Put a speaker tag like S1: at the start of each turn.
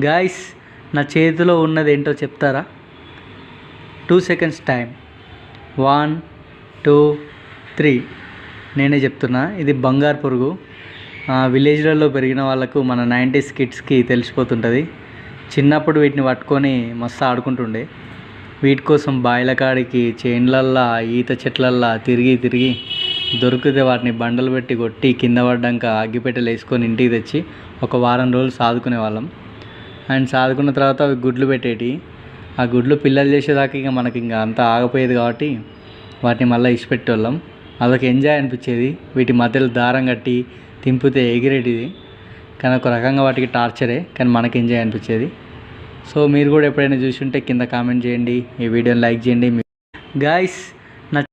S1: Guys, నా చేతిలో ఉన్నది ఏంటో చెప్తారా? 2 seconds టైం. 1 2 3. నేనే చెప్తున్నా. ఇది బంగారు పురుగు. విలేజ్లలో పెరిగిన వాళ్ళకు మన 90s కిడ్స్కి తెలిసిపోతుంటుంది. చిన్నప్పుడు వీటిని పట్టుకొని మస్తు ఆడుకుంటుండే. వీటి కోసం బాయిల కాడికి, చేన్లల్లా, ఈత చెట్లల్లా తిరిగి దొరికితే వాటిని బండలు పెట్టి కొట్టి కింద పడ్డాక అగ్గిపెట్టెలు వేసుకొని ఇంటికి తెచ్చి ఒక వారం రోజులు సాదుకునే వాళ్ళం. అండ్ సాదుకున్న తర్వాత అవి గుడ్లు పెట్టేటి. ఆ గుడ్లు పిల్లలు చేసేదాకా ఇక మనకి ఇంకా అంతా ఆగపోయేది కాబట్టి వాటిని మళ్ళీ ఇచ్చిపెట్టేవాళ్ళం. అదొక ఎంజాయ్ అనిపించేది. వీటి మధ్యలో దారం కట్టి తింపితే ఎగిరేటిది. కానీ ఒక రకంగా వాటికి టార్చరే, కానీ మనకి ఎంజాయ్ అనిపించేది. సో మీరు కూడా ఎప్పుడైనా చూసి ఉంటే కింద కామెంట్ చేయండి, ఈ వీడియోని లైక్ చేయండి. గాయ్స్,